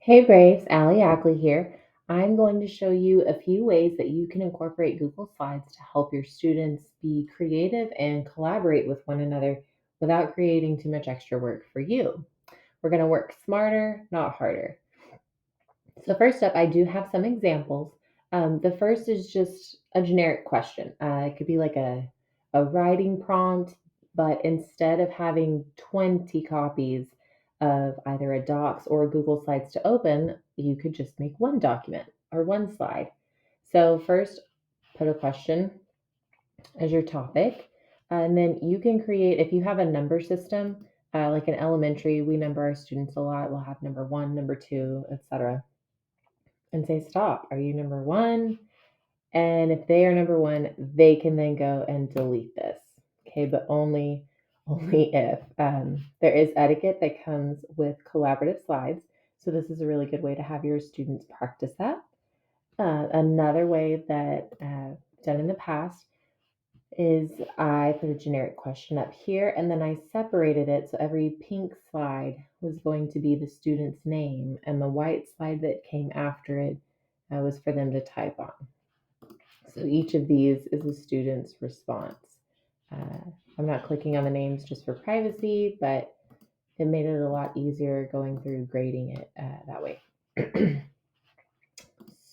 Hey Braves, Allie Ackley here. I'm going to show you a few ways that you can incorporate Google Slides to help your students be creative and collaborate with one another without creating too much extra work for you. We're going to work smarter, not harder. So, first up, I do have some examples. The first is just a generic question. It could be like a writing prompt, but instead of having 20 copies of either a Docs or a Google Slides to open, you could just make one document or one slide. So, first, put a question as your topic. And then you can create, if you have a number system, like in elementary, we number our students a lot. We'll have number one, number two, etc., and say, stop. Are you number one? And if they are number one, they can then go and delete this. Okay, but only if there is etiquette that comes with collaborative slides. So this is a really good way to have your students practice that. Another way that done in the past is I put a generic question up here and then I separated it so every pink slide was going to be the student's name and the white slide that came after it was for them to type on. So each of these is a student's response. Uh, I'm not clicking on the names just for privacy, but it made it a lot easier going through grading it that way.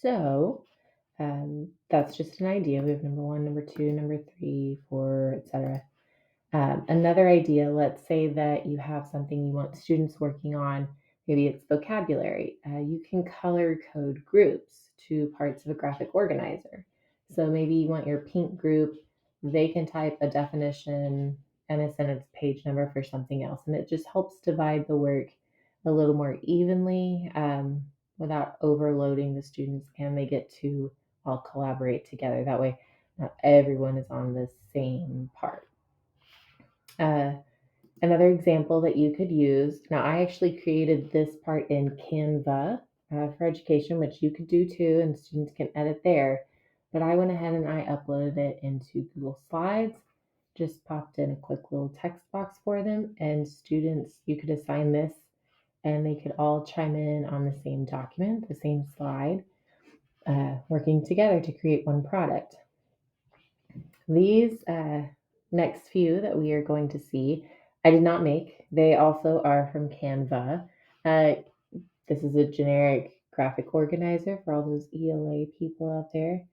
So that's just an idea. We have number one, number two, number three, four, etc. Another idea, let's say that you have something you want students working on, maybe it's vocabulary. You can color code groups to parts of a graphic organizer. So maybe you want your pink group, they can type a definition and a sentence page number for something else. And it just helps divide the work a little more evenly without overloading the students, and they get to all collaborate together. That way, not everyone is on the same part. Uh, Another example that you could use, now I actually created this part in Canva for education, which you could do too, and students can edit there. But I went ahead and I uploaded it into Google Slides, just popped in a quick little text box for them, and students, you could assign this and they could all chime in on the same document, the same slide, working together to create one product. These next few that we are going to see, I did not make. They also are from Canva. Uh, this is a generic graphic organizer for all those ELA people out there.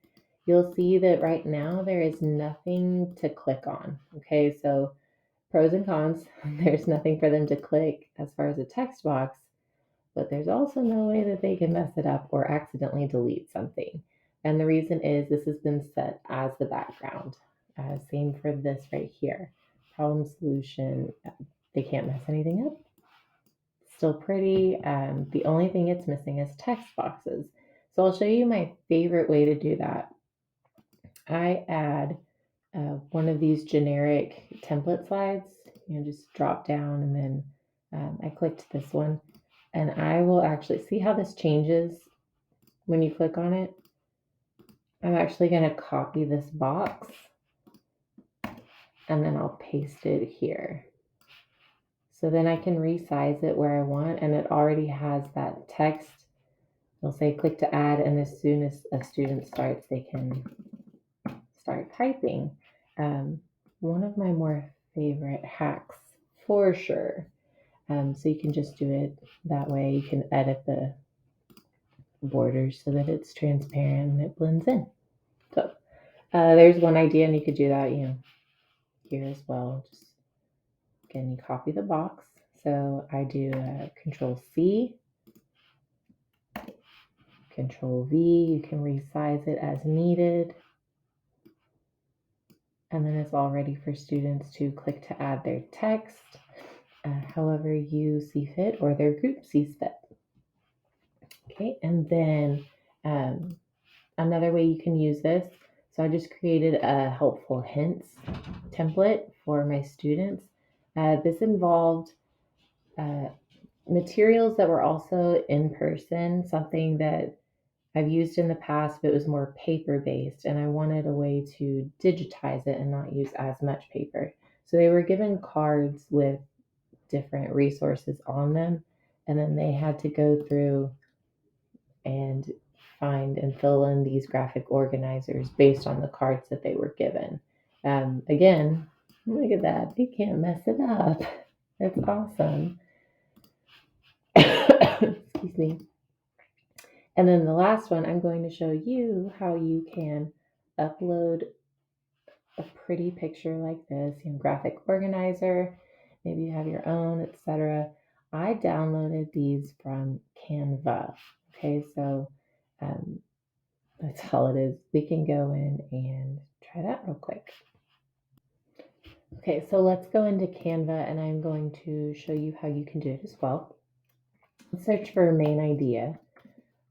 You'll see that right now there is nothing to click on. Okay, so pros and cons. There's nothing for them to click as far as a text box, but there's also no way that they can mess it up or accidentally delete something. And the reason is this has been set as the background. Same for this right here. Problem solution. They can't mess anything up. Still pretty. The only thing it's missing is text boxes. So I'll show you my favorite way to do that. I add one of these generic template slides. Just drop down and then I clicked this one. And I will actually see how this changes when you click on it. I'm actually going to copy this box and then I'll paste it here. So then I can resize it where I want, and it already has that text. It'll say click to add, and as soon as a student starts, they can start typing. One of my more favorite hacks for sure. So you can just do it that way. You can edit the borders so that it's transparent and it blends in. So there's one idea, and you could do that, here as well. Just again, you copy the box. So I do Control C, Control V. You can resize it as needed, and then it's all ready for students to click to add their text, however you see fit or their group sees fit. Okay, and then another way you can use this. So I just created a helpful hints template for my students. This involved materials that were also in person, something that I've used in the past, but it was more paper based, and I wanted a way to digitize it and not use as much paper. So they were given cards with different resources on them, and then they had to go through and find and fill in these graphic organizers based on the cards that they were given. Again, look at that. They can't mess it up. That's awesome. Excuse me. And then the last one, I'm going to show you how you can upload a pretty picture like this, graphic organizer. Maybe you have your own, etc. I downloaded these from Canva. Okay, so um, that's all it is. We can go in and try that real quick. Okay, so let's go into Canva and I'm going to show you how you can do it as well. Let's search for main idea.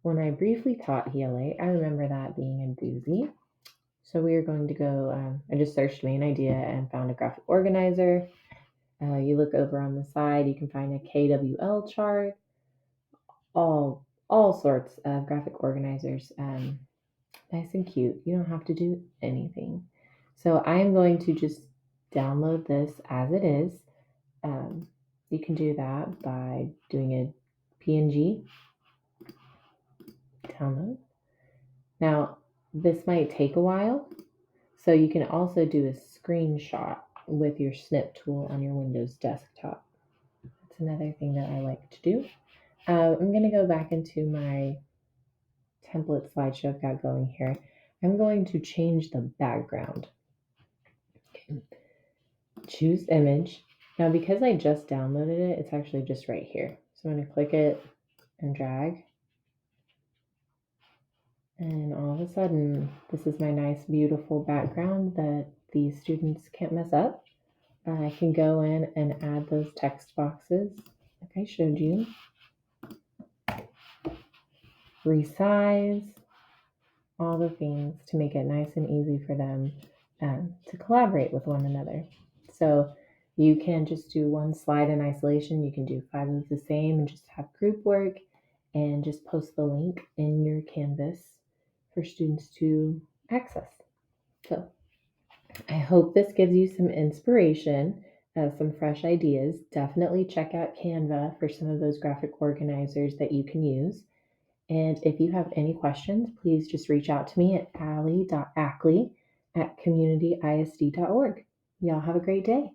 When I briefly taught HELA, I remember that being a doozy. So we are going to go, I just searched main idea and found a graphic organizer. You look over on the side, you can find a KWL chart, all sorts of graphic organizers. Nice and cute. You don't have to do anything. So I am going to just download this as it is. You can do that by doing a PNG download. Now, this might take a while, so you can also do a screenshot with your snip tool on your Windows desktop. That's another thing that I like to do. I'm going to go back into my template slideshow I've got going here. I'm going to change the background. Okay. Choose image. Now, because I just downloaded it, it's actually just right here. So I'm going to click it and drag. And all of a sudden, this is my nice, beautiful background that these students can't mess up. I can go in and add those text boxes like I showed you. Resize, all the things to make it nice and easy for them to collaborate with one another. So you can just do one slide in isolation. You can do 5 of the same and just have group work and just post the link in your Canvas for students to access. So I hope this gives you some inspiration, some fresh ideas. Definitely check out Canva for some of those graphic organizers that you can use. And if you have any questions, please just reach out to me at allie.ackley@communityisd.org. Y'all have a great day.